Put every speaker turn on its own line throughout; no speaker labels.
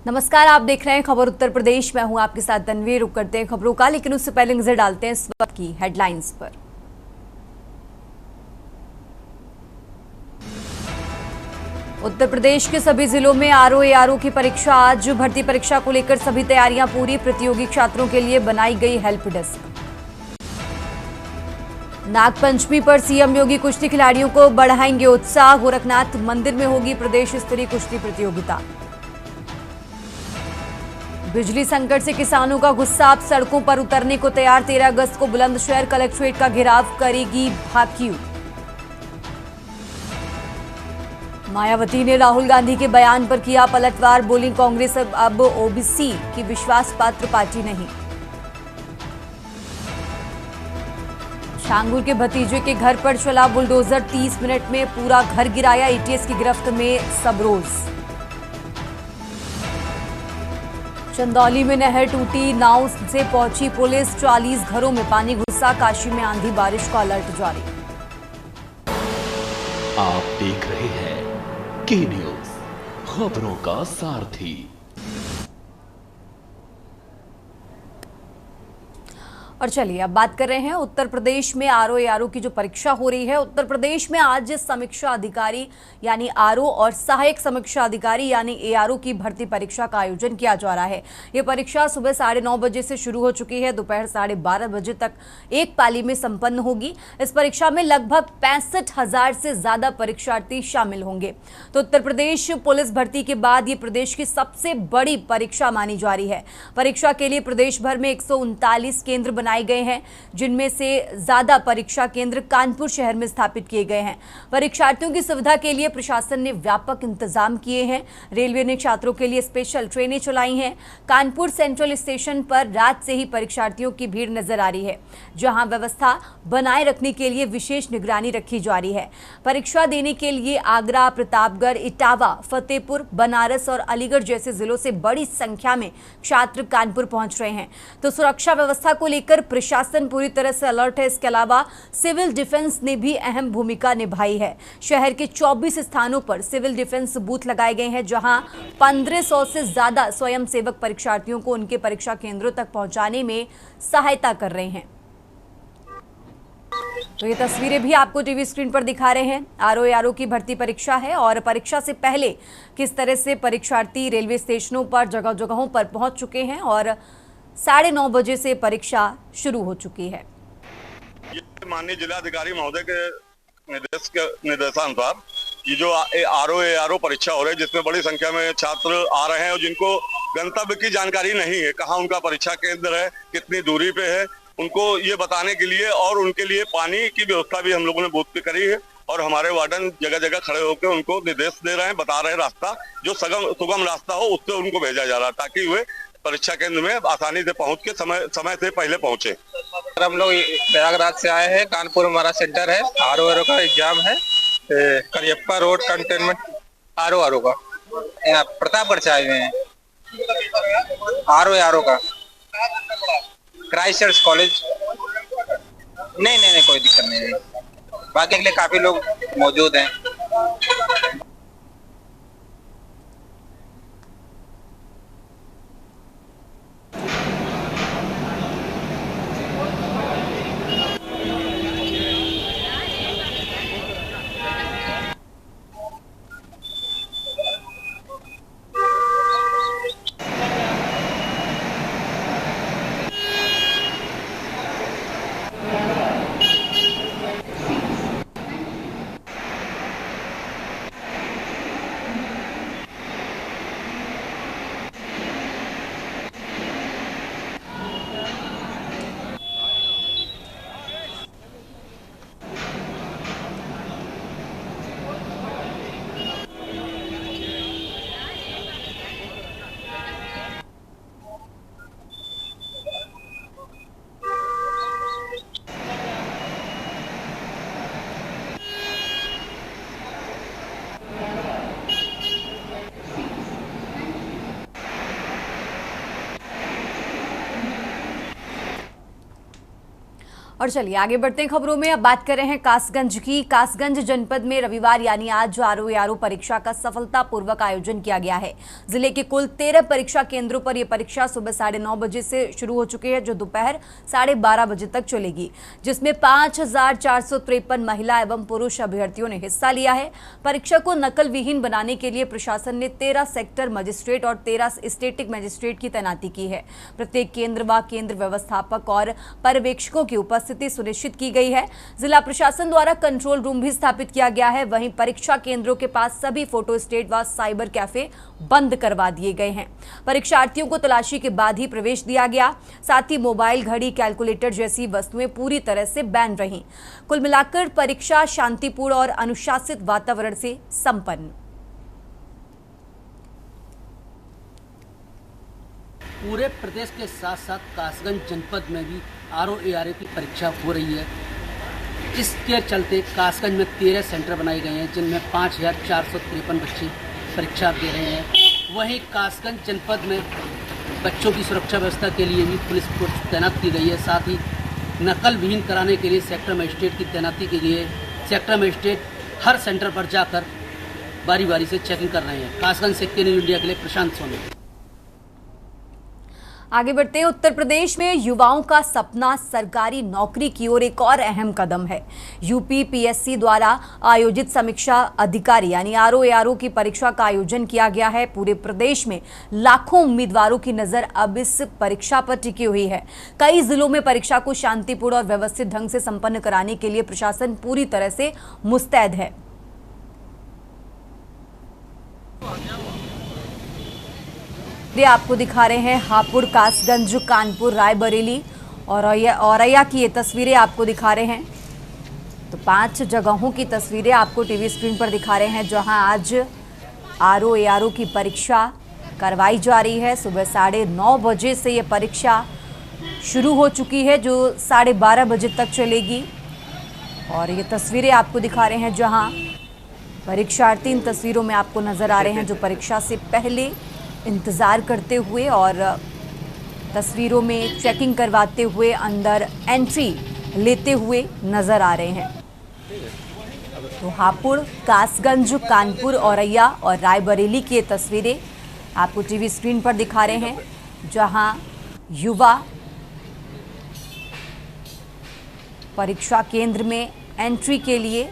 नमस्कार, आप देख रहे हैं खबर उत्तर प्रदेश। मैं हूं आपके साथ तन्वीर। रुक करते हैं खबरों का, लेकिन उससे पहले नजर डालते हैं इस वक्त की हेडलाइंस पर। उत्तर प्रदेश के सभी जिलों में आरओ एआरओ की परीक्षा आज। भर्ती परीक्षा को लेकर सभी तैयारियां पूरी। प्रतियोगी छात्रों के लिए बनाई गई हेल्प डेस्क। नागपंचमी पर सीएम योगी कुश्ती खिलाड़ियों को बढ़ाएंगे उत्साह। गोरखनाथ मंदिर में होगी प्रदेश स्तरीय कुश्ती प्रतियोगिता। बिजली संकट से किसानों का गुस्सा, अब सड़कों पर उतरने को तैयार। 13 अगस्त को बुलंदशहर कलेक्ट्रेट का घेराव करेगी भाकियू। मायावती ने राहुल गांधी के बयान पर किया पलटवार। बोली कांग्रेस अब ओबीसी की विश्वास पात्र पार्टी नहीं। शांगुर के भतीजे के घर पर चला बुलडोजर, 30 मिनट में पूरा घर गिराया। एटीएस की गिरफ्त में सबरोज। चंदौली में नहर टूटी, नाव से पहुंची पुलिस। 40 घरों में पानी घुसा। काशी में आंधी बारिश का अलर्ट जारी।
आप देख रहे हैं के न्यूज, खबरों का सारथी।
और चलिए अब बात कर रहे हैं उत्तर प्रदेश में आरओ एआरओ की जो परीक्षा हो रही है। उत्तर प्रदेश में आज समीक्षा अधिकारी यानी आरओ और सहायक समीक्षा अधिकारी यानी एआरओ की भर्ती परीक्षा का आयोजन किया जा रहा है। ये परीक्षा सुबह 9:30 बजे से शुरू हो चुकी है। दोपहर 12:30 बजे तक एक पाली में संपन्न होगी। इस परीक्षा में लगभग 65,000 से ज्यादा परीक्षार्थी शामिल होंगे। तो उत्तर प्रदेश पुलिस भर्ती के बाद ये प्रदेश की सबसे बड़ी परीक्षा मानी जा रही है। परीक्षा के लिए प्रदेश भर में 139 केंद्र बनाए गए हैं, जिनमें से ज्यादा परीक्षा केंद्र कानपुर शहर में स्थापित किए गए हैं। परीक्षार्थियों की सुविधा के लिए प्रशासन ने व्यापक इंतजाम किए हैं। रेलवे ने छात्रों के लिए स्पेशल ट्रेनें चलाई हैं। कानपुर सेंट्रल स्टेशन पर रात से ही परीक्षार्थियों की भीड़ नजर आ रही है, जहां व्यवस्था बनाए रखने के लिए विशेष निगरानी रखी जा रही है। परीक्षा देने के लिए आगरा, प्रतापगढ़, इटावा, फतेहपुर, बनारस और अलीगढ़ जैसे जिलों से बड़ी संख्या में छात्र कानपुर पहुंच रहे हैं। तो सुरक्षा व्यवस्था को लेकर प्रशासन पूरी तरह से अलर्ट है। इसके अलावा सिविल डिफेंस ने भी अहम भूमिका निभाई है। शहर के 24 स्थानों पर सिविल डिफेंस बूथ लगाए गए हैं, जहां 1500 से ज्यादा स्वयंसेवक परीक्षार्थियों को उनके परीक्षा केंद्रों तक पहुंचाने में सहायता कर रहे हैं। तो ये तस्वीरें भी आपको टीवी स्क्रीन पर दिखा रहे हैं। आरओ एआरओ की भर्ती परीक्षा है और परीक्षा से पहले किस तरह से परीक्षार्थी रेलवे स्टेशनों पर जगह जगहों पर पहुंच चुके हैं और 9:30 बजे से परीक्षा शुरू हो चुकी है।
माननीय जिलाधिकारी महोदय के निर्देशानुसार ये जो आरओ एआरओ परीक्षा हो रही है, जिसमें बड़ी संख्या में छात्र आ रहे हैं और जिनको गंतव्य की जानकारी नहीं है, कहाँ उनका परीक्षा केंद्र है, कितनी दूरी पे है, उनको ये बताने के लिए और उनके लिए पानी की व्यवस्था भी हम लोगों ने बूथ पे करी है। और हमारे वार्डन जगह जगह खड़े होकर उनको निर्देश दे रहे हैं, बता रहे हैं रास्ता, जो सुगम रास्ता हो उससे उनको भेजा जा रहा है, ताकि वे परीक्षा केंद्र में आसानी से पहुंच के समय से पहले पहुंचे।
हम लोग प्रयागराज से आए हैं। कानपुर हमारा सेंटर है। आरओ एआरओ का एग्जाम है। करियप्पा रोड कंटेनमेंट आरओ का यहाँ प्रतापगढ़ से आए हुए हैं। आरओ एआरओ का क्राइस्ट चर्च कॉलेज। नहीं, कोई दिक्कत नहीं है। बाकी के लिए काफी लोग मौजूद हैं।
और चलिए आगे बढ़ते हैं खबरों में। अब बात कर रहे हैं कासगंज की। कासगंज जनपद में रविवार यानी आज आरओ परीक्षा का सफलतापूर्वक आयोजन किया गया है। जिले के कुल 13 परीक्षा केंद्रों पर यह परीक्षा सुबह 9:30 बजे से शुरू हो चुकी है, जो दोपहर 12:30 बजे तक चलेगी, जिसमें 5453 महिला एवं पुरुष अभ्यर्थियों ने हिस्सा लिया है। परीक्षा को नकल विहीन बनाने के लिए प्रशासन ने 13 सेक्टर मजिस्ट्रेट और 13 स्टेटिक मजिस्ट्रेट की तैनाती की है। प्रत्येक केंद्र व केंद्र व्यवस्थापक और पर्यवेक्षकों की उपस्थिति सुनिश्चित की गई है। जिला प्रशासन द्वारा कंट्रोल रूम भी स्थापित किया गया है। वहीं परीक्षा केंद्रों के पास सभी फोटो स्टेट व साइबर कैफे बंद करवा दिए गए हैं। परीक्षार्थियों को तलाशी के बाद ही प्रवेश दिया गया। साथ ही मोबाइल, घड़ी, कैलकुलेटर जैसी वस्तुएं पूरी तरह से बैन रहीं। कुल मिलाकर परीक्षा शांतिपूर्ण और अनुशासित वातावरण से संपन्न।
पूरे प्रदेश के साथ साथ कासगंज जनपद में भी आरओ की परीक्षा हो रही है। इसके चलते कासगंज में 13 सेंटर बनाए गए हैं, जिनमें 5453 बच्चे परीक्षा दे रहे हैं। वहीं कासगंज जनपद में बच्चों की सुरक्षा व्यवस्था के लिए भी पुलिस फोर्स तैनात की गई है। साथ ही नकल विहीन कराने के लिए सेक्टर मजिस्ट्रेट की तैनाती की गई है। सेक्टर मजिस्ट्रेट हर सेंटर पर जाकर बारी बारी से चेकिंग कर रहे हैं। कासगंज से के न्यूज़ इंडिया के लिए प्रशांत सोनी।
आगे बढ़ते हैं। उत्तर प्रदेश में युवाओं का सपना सरकारी नौकरी की ओर एक और अहम कदम है। यूपी पीएससी द्वारा आयोजित समीक्षा अधिकारी यानी आरओ की परीक्षा का आयोजन किया गया है। पूरे प्रदेश में लाखों उम्मीदवारों की नजर अब इस परीक्षा पर टिकी हुई है। कई जिलों में परीक्षा को शांतिपूर्ण और व्यवस्थित ढंग से संपन्न कराने के लिए प्रशासन पूरी तरह से मुस्तैद है। ये आपको दिखा रहे हैं हापुड़, कासगंज, कानपुर, रायबरेली और औरैया की ये तस्वीरें आपको दिखा रहे हैं। तो 5 जगहों की तस्वीरें आपको टीवी स्क्रीन पर दिखा रहे हैं, जहां आज आरओ की परीक्षा करवाई जा रही है। सुबह 9:30 बजे से ये परीक्षा शुरू हो चुकी है, जो 12:30 बजे तक चलेगी। और ये तस्वीरें आपको दिखा रहे हैं, जहां परीक्षार्थी इन तस्वीरों में आपको नज़र आ रहे हैं, जो परीक्षा से पहले इंतज़ार करते हुए और तस्वीरों में चेकिंग करवाते हुए अंदर एंट्री लेते हुए नज़र आ रहे हैं। तो हापुड़, कासगंज, कानपुर, औरैया और रायबरेली की ये तस्वीरें आपको टीवी स्क्रीन पर दिखा रहे हैं, जहां युवा परीक्षा केंद्र में एंट्री के लिए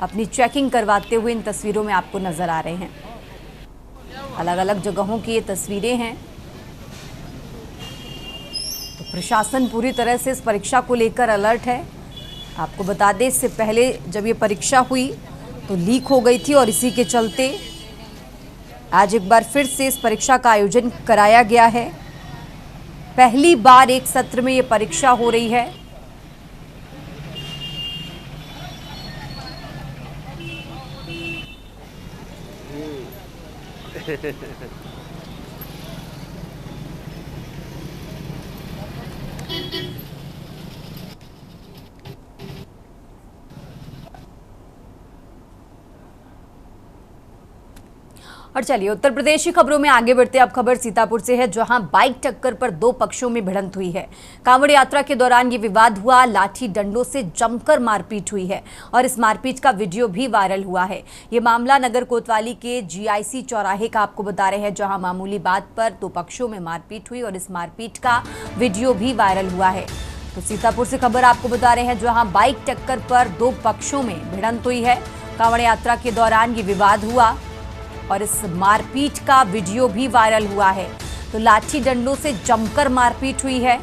अपनी चेकिंग करवाते हुए इन तस्वीरों में आपको नज़र आ रहे हैं। अलग अलग जगहों की ये तस्वीरें हैं। तो प्रशासन पूरी तरह से इस परीक्षा को लेकर अलर्ट है। आपको बता दें, इससे पहले जब ये परीक्षा हुई तो लीक हो गई थी और इसी के चलते आज एक बार फिर से इस परीक्षा का आयोजन कराया गया है। पहली बार एक सत्र में ये परीक्षा हो रही है। और चलिए उत्तर प्रदेश की खबरों में आगे बढ़ते हैं। अब खबर सीतापुर से है, जहां बाइक टक्कर पर 2 पक्षों में भिड़ंत हुई है। कांवड़ यात्रा के दौरान ये विवाद हुआ। लाठी डंडों से जमकर मारपीट हुई है और इस मारपीट का वीडियो भी वायरल हुआ है। ये मामला नगर कोतवाली के GIC चौराहे का आपको बता रहे हैं, जहां मामूली बात पर 2 पक्षों में मारपीट हुई और इस मारपीट का वीडियो भी वायरल हुआ है। तो सीतापुर से खबर आपको बता रहे हैं, जहां बाइक टक्कर पर 2 पक्षों में भिड़ंत हुई है। कांवड़ यात्रा के दौरान ये विवाद हुआ और इस मारपीट का वीडियो भी वायरल हुआ है। तो लाठी डंडों से जमकर मारपीट हुई है।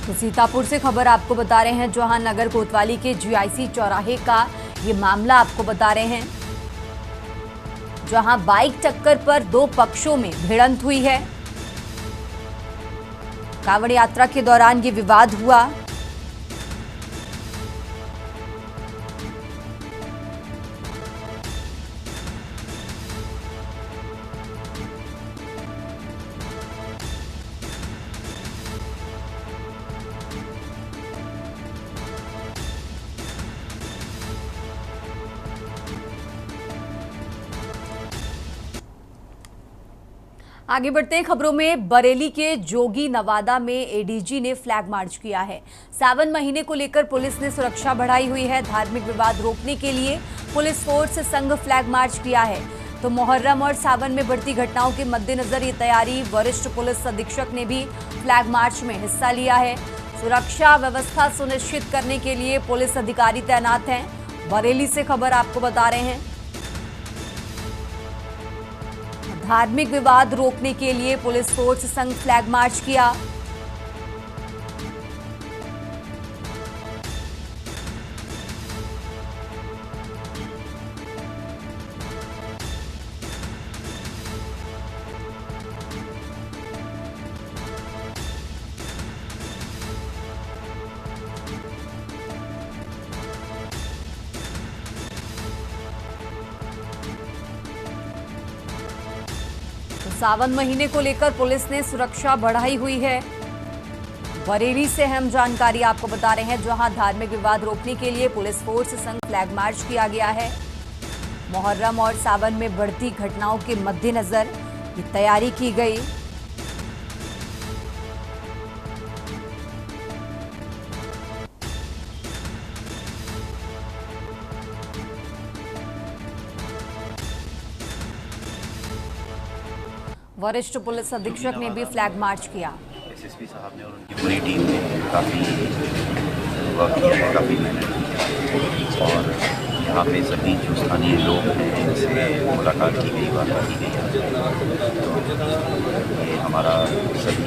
तो सीतापुर से खबर आपको बता रहे हैं, जहां नगर कोतवाली के GIC चौराहे का ये मामला आपको बता रहे हैं, जहां बाइक टक्कर पर 2 पक्षों में भिड़ंत हुई है। कांवड़ यात्रा के दौरान ये विवाद हुआ। आगे बढ़ते हैं खबरों में। बरेली के जोगी नवादा में एडीजी ने फ्लैग मार्च किया है। सावन महीने को लेकर पुलिस ने सुरक्षा बढ़ाई हुई है। धार्मिक विवाद रोकने के लिए पुलिस फोर्स संग फ्लैग मार्च किया है। तो मुहर्रम और सावन में बढ़ती घटनाओं के मद्देनजर ये तैयारी। वरिष्ठ पुलिस अधीक्षक ने भी फ्लैग मार्च में हिस्सा लिया है। सुरक्षा व्यवस्था सुनिश्चित करने के लिए पुलिस अधिकारी तैनात हैं। बरेली से खबर आपको बता रहे हैं। धार्मिक विवाद रोकने के लिए पुलिस फोर्स संग फ्लैग मार्च किया। सावन महीने को लेकर पुलिस ने सुरक्षा बढ़ाई हुई है। बरेली से अहम जानकारी आपको बता रहे हैं, जहां धार्मिक विवाद रोकने के लिए पुलिस फोर्स संग फ्लैग मार्च किया गया है। मुहर्रम और सावन में बढ़ती घटनाओं के मद्देनजर ये तैयारी की गई। वरिष्ठ पुलिस अधीक्षक ने भी फ्लैग मार्च किया।
एसएसपी साहब ने और उनकी पूरी टीम ने काफ़ी वर्क किया है, काफ़ी मेहनत की है और यहाँ पे सभी जो स्थानीय लोग हैं जिनसे मुलाकात की गई, वार्ता की गई। तो ये हमारा सभी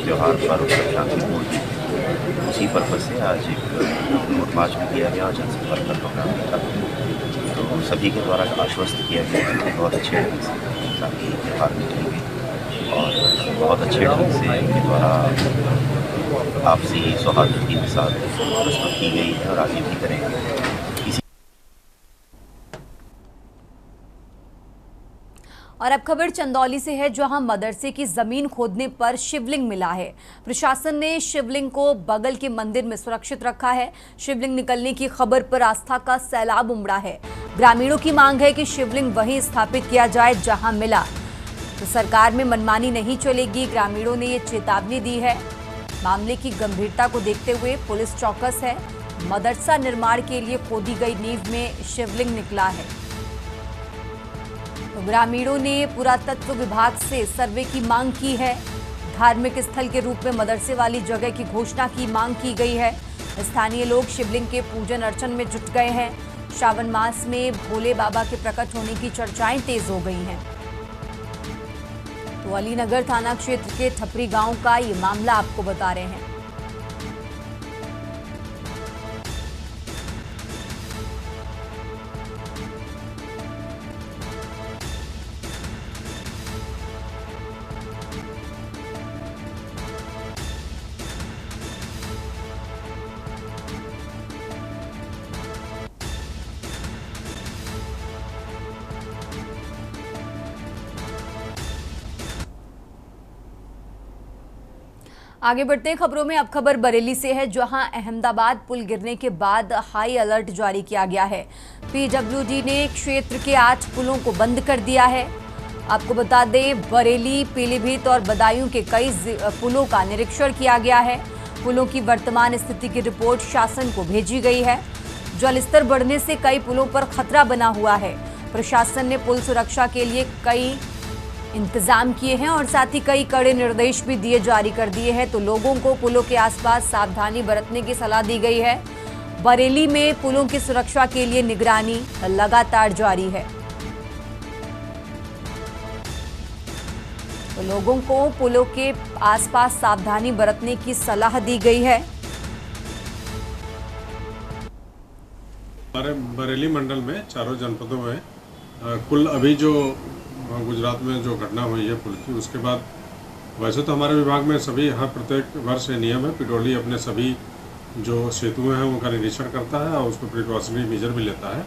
त्यौहार पर्व शांतिपूर्ण है। उसी पर्पज़ से आज एक रोड मार्च भी किया गया और जनसंपर्क का प्रोग्राम भी था। तो सभी के द्वारा आश्वस्त किया गया कि बहुत अच्छे ढंग से सारी त्यौहार निकलेंगे और बहुत अच्छे ढंग से इनके द्वारा आपसी सौहार्द की मिसाल प्रस्तुत की गई है और आगे भी करेंगे।
और अब खबर चंदौली से है, जहां मदरसे की जमीन खोदने पर शिवलिंग मिला है। प्रशासन ने शिवलिंग को बगल के मंदिर में सुरक्षित रखा है। शिवलिंग निकलने की खबर पर आस्था का सैलाब उमड़ा है। ग्रामीणों की मांग है कि शिवलिंग वहीं स्थापित किया जाए जहां मिला। तो सरकार में मनमानी नहीं चलेगी, ग्रामीणों ने ये चेतावनी दी है। मामले की गंभीरता को देखते हुए पुलिस चौकस है। मदरसा निर्माण के लिए खोदी गई नींव में शिवलिंग निकला है। तो ग्रामीणों ने पुरातत्व विभाग से सर्वे की मांग की है। धार्मिक स्थल के रूप में मदरसे वाली जगह की घोषणा की मांग की गई है। स्थानीय लोग शिवलिंग के पूजन अर्चन में जुट गए हैं। श्रावण मास में भोले बाबा के प्रकट होने की चर्चाएं तेज हो गई हैं। तो अलीनगर थाना क्षेत्र के ठपरी गांव का ये मामला आपको बता रहे हैं। आगे बढ़ते हैं खबरों में। अब खबर बरेली से है, जहां अहमदाबाद पुल गिरने के बाद हाई अलर्ट जारी किया गया है। पीडब्ल्यूडी ने क्षेत्र के 8 पुलों को बंद कर दिया है। आपको बता दें, बरेली, पीलीभीत और बदायूं के कई पुलों का निरीक्षण किया गया है। पुलों की वर्तमान स्थिति की रिपोर्ट शासन को भेजी गई है। जलस्तर बढ़ने से कई पुलों पर खतरा बना हुआ है। प्रशासन ने पुल सुरक्षा के लिए कई इंतजाम किए हैं और साथ ही कई कड़े निर्देश भी जारी कर दिए हैं। तो लोगों को पुलों के आसपास सावधानी बरतने की सलाह दी गई है। बरेली में पुलों की सुरक्षा के लिए निगरानी लगातार जारी है। तो लोगों को पुलों के आसपास सावधानी बरतने की सलाह दी गई है।
हमारे बरेली मंडल में चारों जनपदों में कुल अभी जो गुजरात में जो घटना हुई है पुल की, उसके बाद वैसे तो हमारे विभाग में सभी यहाँ प्रत्येक वर्ष नियम है, पिडोली अपने सभी जो सेतु हैं उनका निरीक्षण करता है और उसको प्रिकॉशनरी मेजर भी लेता है।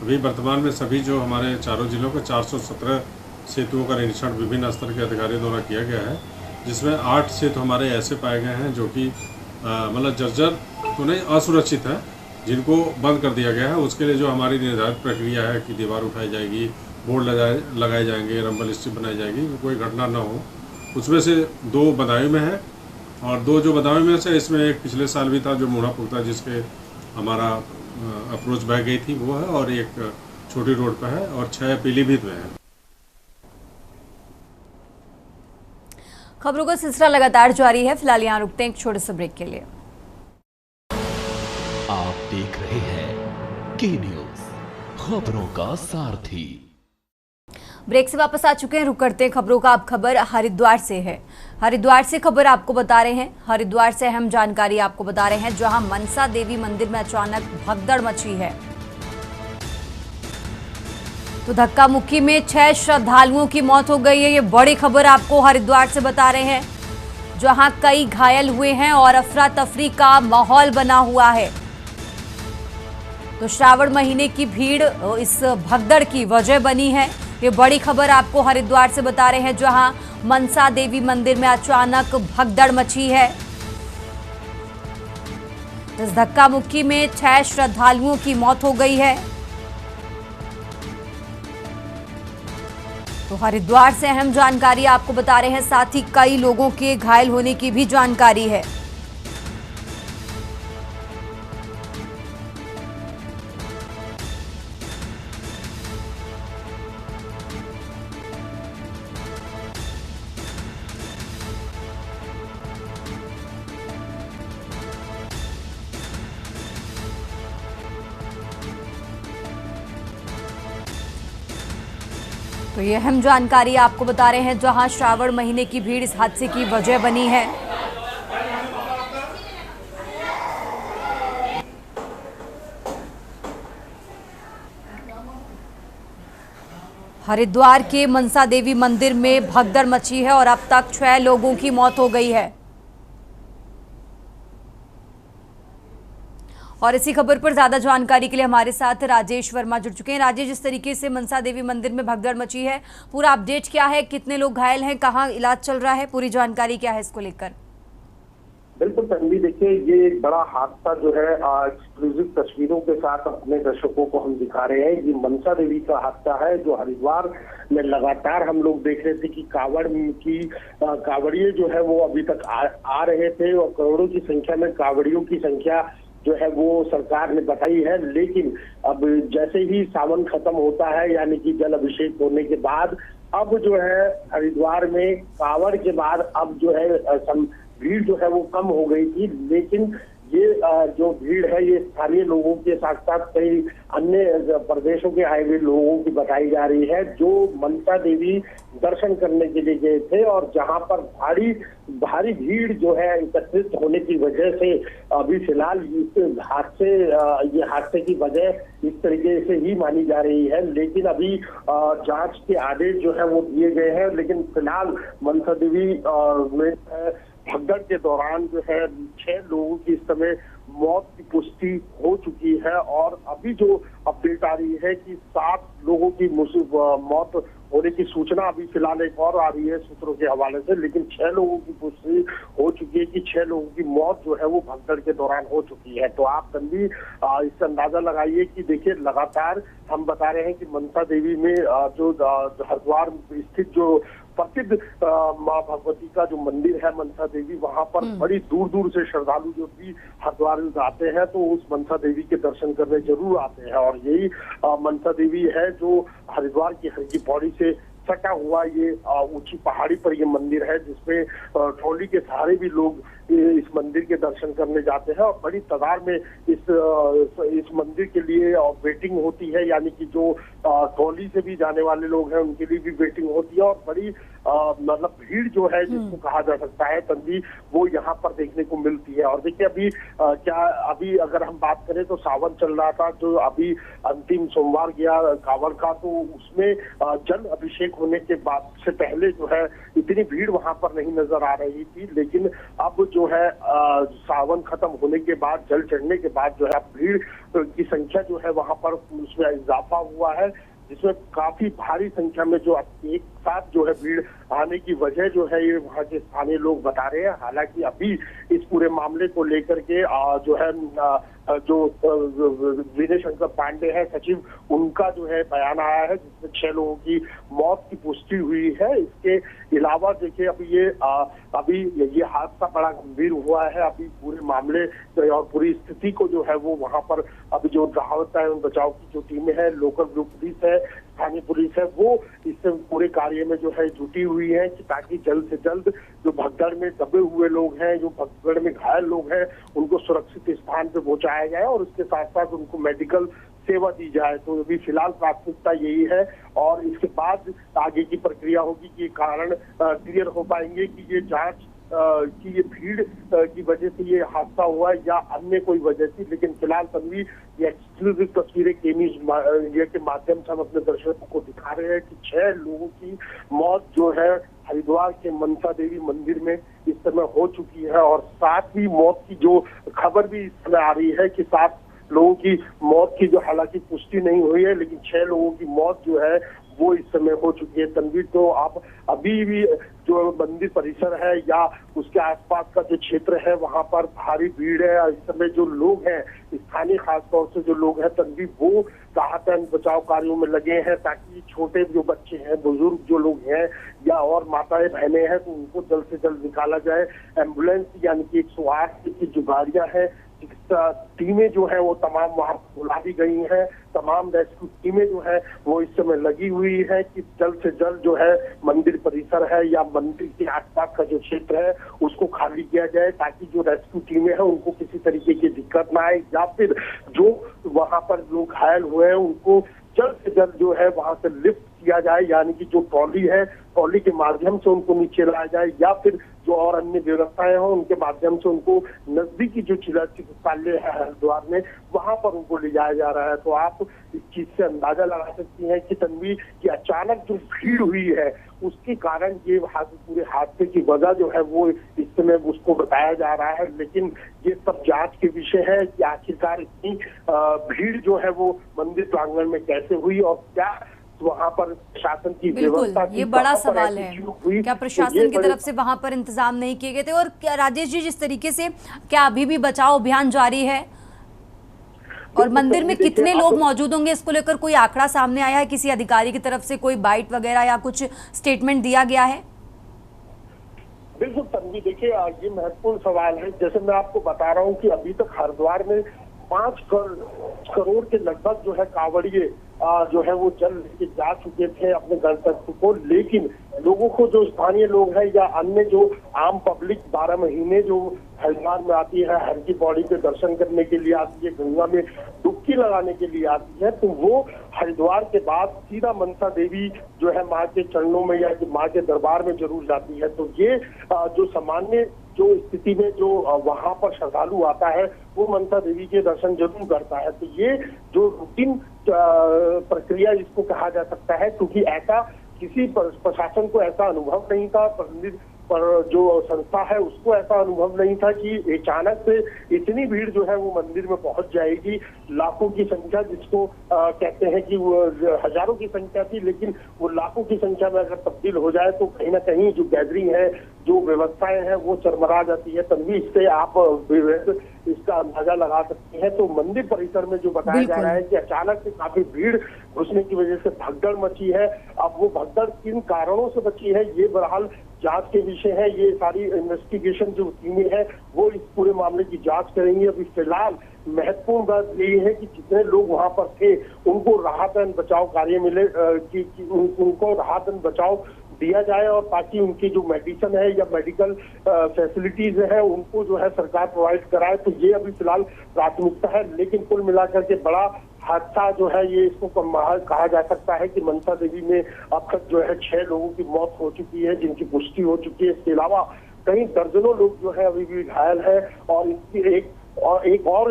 अभी वर्तमान में सभी जो हमारे चारों जिलों के 417 सेतुओं का निरीक्षण विभिन्न स्तर के अधिकारियों द्वारा किया गया है, जिसमें 8 सेतु हमारे ऐसे पाए गए हैं जो कि मतलब जर्जर तो नहीं, असुरक्षित है, जिनको बंद कर दिया गया है। उसके लिए जो हमारी निर्धारित प्रक्रिया है कि दीवार उठाई जाएगी, बोर्ड लगाए जाएंगे, रंबल स्ट्रिप बनाई जाएगी, कोई घटना ना हो। उसमें से 2 बदायूं में है और 2 जो बदायूं में से इसमें एक पिछले साल भी था जो मूढ़ा पुख्ता जिसके हमारा अप्रोच बह गई थी वो है, और एक छोटी रोड पर है और 6 पीलीभीत में है।
खबरों का सिलसिला लगातार जारी है। फिलहाल यहाँ रुकते हैं एक छोटे से ब्रेक के लिए।
आप देख रहे हैं के न्यूज़, खबरों का सारथी।
ब्रेक से वापस आ चुके हैं। रुक करते हैं खबरों का। अब खबर हरिद्वार से है। हरिद्वार से खबर आपको बता रहे हैं। हरिद्वार से अहम जानकारी आपको बता रहे हैं, जहां मनसा देवी मंदिर में अचानक भगदड़ मची है। तो धक्का मुक्की में 6 श्रद्धालुओं की मौत हो गई है। ये बड़ी खबर आपको हरिद्वार से बता रहे हैं, जहां कई घायल हुए हैं और अफरा तफरी का माहौल बना हुआ है। तो श्रावण महीने की भीड़ इस भगदड़ की वजह बनी है। ये बड़ी खबर आपको हरिद्वार से बता रहे हैं, जहां मनसा देवी मंदिर में अचानक भगदड़ मची है। इस धक्का मुक्की में 6 श्रद्धालुओं की मौत हो गई है। तो हरिद्वार से अहम जानकारी आपको बता रहे हैं, साथ ही कई लोगों के घायल होने की भी जानकारी है। तो ये अहम जानकारी आपको बता रहे हैं, जहां श्रावण महीने की भीड़ इस हादसे की वजह बनी है। हरिद्वार के मनसा देवी मंदिर में भगदड़ मची है और अब तक 6 लोगों की मौत हो गई है। और इसी खबर पर ज्यादा जानकारी के लिए हमारे साथ राजेश वर्मा जुड़ चुके हैं। राजेश, जिस तरीके से मनसा देवी मंदिर में भगदड़ मची है, पूरा अपडेट क्या है? कितने लोग घायल हैं? कहाँ इलाज चल रहा है? पूरी जानकारी क्या है इसको लेकर?
बिल्कुल तन्वी, देखिए ये एक बड़ा हादसा जो है एक्सक्लूसिव तस्वीरों के साथ अपने दर्शकों को हम दिखा रहे हैं। ये मनसा देवी का हादसा है जो हरिद्वार में लगातार हम लोग देख रहे थे कि कावड़िए जो है वो अभी तक आ रहे थे और करोड़ों की संख्या में कावड़ियों की संख्या जो है वो सरकार ने बताई है। लेकिन अब जैसे ही सावन खत्म होता है, यानी कि जल अभिषेक होने के बाद, अब जो है हरिद्वार में कांवड़ के बाद अब जो है भीड़ जो है वो कम हो गई थी। लेकिन ये जो भीड़ है ये स्थानीय लोगों के साथ साथ कई अन्य प्रदेशों के आए हुए लोगों की बताई जा रही है, जो मनसा देवी दर्शन करने के लिए गए थे और जहां पर भारी भीड़ जो है एकत्रित होने की वजह से अभी फिलहाल ये हादसे की वजह इस तरीके से ही मानी जा रही है। लेकिन अभी जांच के आदेश जो है वो दिए गए हैं। लेकिन फिलहाल मनसा देवी में भगदड़ के दौरान जो है 6 लोगों की इस समय मौत की पुष्टि हो चुकी है और अभी जो अपडेट आ रही है कि 7 लोगों की मौत होने की सूचना अभी फिलहाल एक और आ रही है सूत्रों के हवाले से। लेकिन 6 लोगों की पुष्टि हो चुकी है कि 6 लोगों की मौत जो है वो भगदड़ के दौरान हो चुकी है। तो आप तभी इससे अंदाजा लगाइए कि देखिए लगातार हम बता रहे हैं कि मनसा देवी में जो हरिद्वार स्थित जो प्रसिद्ध माँ भगवती का जो मंदिर है मनसा देवी, वहां पर बड़ी दूर दूर से श्रद्धालु जो भी हरिद्वार आते हैं तो उस मनसा देवी के दर्शन करने जरूर आते हैं। और यही मनसा देवी है जो हरिद्वार की हर की पौड़ी से सटा हुआ ये ऊंची पहाड़ी पर ये मंदिर है, जिसमें ट्रॉली के सहारे भी लोग इस मंदिर के दर्शन करने जाते हैं और बड़ी तादाद में इस मंदिर के लिए वेटिंग होती है। यानी कि जो ट्रॉली से भी जाने वाले लोग हैं उनके लिए भी वेटिंग होती है और बड़ी मतलब भीड़ जो है जिसको कहा जा सकता है तंदी, वो यहाँ पर देखने को मिलती है। और देखिए अभी अगर हम बात करें तो सावन चल रहा था, जो अभी अंतिम सोमवार गया कांवड़ का, तो उसमें जल अभिषेक होने के बाद से पहले जो है इतनी भीड़ वहां पर नहीं नजर आ रही थी। लेकिन अब जो है सावन खत्म होने के बाद, जल चढ़ने के बाद जो है भीड़ की संख्या जो है वहां पर उसमें इजाफा हुआ है, जिसमें काफी भारी संख्या में जो एक साथ जो है भीड़ आने की वजह जो है ये वहाँ के स्थानीय लोग बता रहे हैं। हालांकि अभी इस पूरे मामले को लेकर के जो है जो विनय शंकर पांडे है सचिव, उनका जो है बयान आया है जिसमें 6 लोगों की मौत की पुष्टि हुई है। इसके अलावा देखिए अभी ये हादसा बड़ा गंभीर हुआ है। अभी पूरे मामले और पूरी स्थिति को जो है वो वहां पर अभी जो राहत है बचाव की जो टीमें है, लोकल पुलिस है, स्थानीय पुलिस है, वो इस पूरे कार्य में जो है जुटी हुई है कि ताकि जल्द से जल्द जो भगदड़ में दबे हुए लोग हैं, जो भगदड़ में घायल लोग हैं, उनको सुरक्षित स्थान पे पहुंचाया जाए और उसके साथ साथ उनको मेडिकल सेवा दी जाए। तो अभी फिलहाल प्राथमिकता यही है और इसके बाद आगे की प्रक्रिया होगी कि कारण क्लियर हो पाएंगे कि ये जांच कि ये भीड़ की वजह से ये हादसा हुआ या अन्य कोई वजह थी। लेकिन फिलहाल तन्वी ये एक्सक्लूसिव तस्वीरें के न्यूज़ के माध्यम से हम अपने दर्शकों को दिखा रहे हैं कि 6 लोगों की मौत जो है हरिद्वार के मनसा देवी मंदिर में इस समय हो चुकी है और 7वीं मौत की जो खबर भी इस समय आ रही है कि 7 लोगों की मौत की जो हालांकि पुष्टि नहीं हुई है, लेकिन 6 लोगों की मौत जो है वो इस समय हो चुकी है। तनवीर, तो आप अभी भी जो मंदिर परिसर है या उसके आसपास का जो क्षेत्र है वहां पर भारी भीड़ है। इस समय जो लोग हैं स्थानीय खासतौर से जो लोग हैं तनवीर, वो राहत एवं बचाव कार्यों में लगे हैं ताकि छोटे जो बच्चे हैं, बुजुर्ग जो लोग हैं या और माताएं बहनें हैं तो उनको जल्द से जल्द निकाला जाए। एम्बुलेंस यानी कि 108 की जो गाड़ियां हैं, चिकित्सा टीमें जो है वो तमाम वहां बुला दी गई हैं। तमाम रेस्क्यू टीमें जो है वो इस समय लगी हुई है कि जल्द से जल्द जो है मंदिर परिसर है या मंदिर के आसपास का जो क्षेत्र है उसको खाली किया जाए ताकि जो रेस्क्यू टीमें हैं उनको किसी तरीके की दिक्कत ना आए या फिर जो वहां पर लोग घायल हुए हैं उनको जल्द से जल्द जो है वहां से लिफ्ट किया जाए, यानी कि जो ट्रॉली है ट्रॉली के माध्यम से उनको नीचे लाया जाए या फिर जो और अन्य व्यवस्थाएं हों उनके माध्यम से उनको नजदीकी जो चिकित्सालय है हरिद्वार में वहां पर उनको ले जाया जा रहा है। तो आप इस चीज से अंदाजा लगा सकती हैं कि तन्वी की अचानक जो भीड़ हुई है उसके कारण ये पूरे हादसे की वजह जो है वो इस समय उसको बताया जा रहा है। लेकिन ये सब जांच के विषय है कि आखिरकार इतनी भीड़ जो है वो मंदिर प्रांगण में कैसे हुई और क्या वहाँ पर प्रशासन की व्यवस्था
ये बड़ा सवाल है। क्या प्रशासन की तरफ से वहाँ पर इंतजाम नहीं किए गए थे? और क्या राजेश जी, जिस तरीके से क्या अभी भी बचाव अभियान जारी है और मंदिर में कितने लोग मौजूद होंगे, इसको लेकर कोई आंकड़ा सामने आया है? किसी अधिकारी की तरफ से कोई बाइट वगैरह या कुछ स्टेटमेंट दिया गया है?
बिल्कुल तन्वी, देखिए ये महत्वपूर्ण सवाल है। जैसे मैं आपको बता रहा हूँ कि अभी तक हरिद्वार में 5 करोड़ के लगभग जो है कांवड़िए जो है वो जल लेके जा चुके थे अपने गंतव्य को। लेकिन लोगों को जो स्थानीय लोग हैं या अन्य जो आम पब्लिक 12 महीने जो हरिद्वार में आती है, हर की पौड़ी पे दर्शन करने के लिए आती है, गंगा में डुबकी लगाने के लिए आती है, तो वो हरिद्वार के बाद सीधा मनसा देवी जो है माँ के चरणों में या माँ के दरबार में जरूर जाती है। तो ये जो सामान्य जो स्थिति में जो वहां पर श्रद्धालु आता है वो मनसा देवी के दर्शन जरूर करता है। तो ये जो रूटीन प्रक्रिया इसको कहा जा सकता है, क्योंकि ऐसा किसी प्रशासन को ऐसा अनुभव नहीं था, पर जो संस्था है उसको ऐसा अनुभव नहीं था कि अचानक से इतनी भीड़ जो है वो मंदिर में पहुंच जाएगी। लाखों की संख्या जिसको कहते हैं कि वो हजारों की संख्या थी, लेकिन वो लाखों की संख्या में अगर तब्दील हो जाए तो कहीं ना कहीं जो गैदरिंग है, जो व्यवस्थाएं हैं वो चरमरा जाती है। तभी इससे आप इसका अंदाजा लगा सकते हैं। तो मंदिर परिसर में जो बताया जा रहा है कि अचानक से काफी भीड़ घुसने की वजह से भगदड़ मची है। अब वो भगदड़ किन कारणों से मची है ये बहरहाल जांच के विषय है। ये सारी इन्वेस्टिगेशन जो टीमें हैं वो इस पूरे मामले की जांच करेंगी। अभी फिलहाल महत्वपूर्ण बात यही है कि जितने लोग वहां पर थे उनको राहत एवं बचाव कार्य मिले, कि उनको राहत एवं बचाव दिया जाए और ताकि उनकी जो मेडिसिन है या मेडिकल फैसिलिटीज है उनको जो है सरकार प्रोवाइड कराए। तो ये अभी फिलहाल प्राथमिकता है। लेकिन कुल मिलाकर के बड़ा हादसा जो है ये इसको कहा जा सकता है कि मनसा देवी में अब तक जो है 6 लोगों की मौत हो चुकी है, जिनकी पुष्टि हो चुकी है। इसके अलावा कई दर्जनों लोग जो है अभी भी घायल है और एक और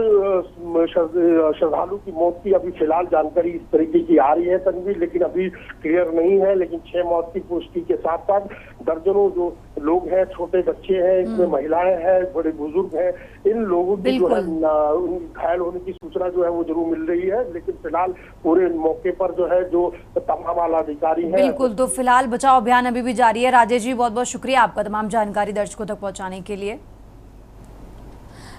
श्रद्धालु की मौत की अभी फिलहाल जानकारी इस तरीके की आ रही है तनवीर, लेकिन अभी क्लियर नहीं है। लेकिन 6 मौत की पुष्टि के साथ साथ दर्जनों जो लोग हैं, छोटे बच्चे हैं, इसमें महिलाएं हैं, बड़े बुजुर्ग हैं, इन लोगों की जो है घायल होने की सूचना जो है वो जरूर मिल रही है। लेकिन फिलहाल पूरे मौके पर जो है जो तमाम आला अधिकारी हैं।
बिल्कुल, तो फिलहाल बचाव अभियान अभी भी जारी है। राजेश जी, बहुत बहुत शुक्रिया आपका तमाम जानकारी दर्शकों तक पहुंचाने के लिए।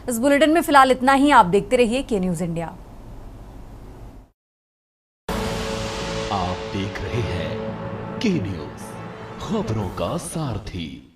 इस बुलेटिन में फिलहाल इतना ही। आप देखते रहिए के न्यूज इंडिया।
आप देख रहे हैं के न्यूज, खबरों का सारथी।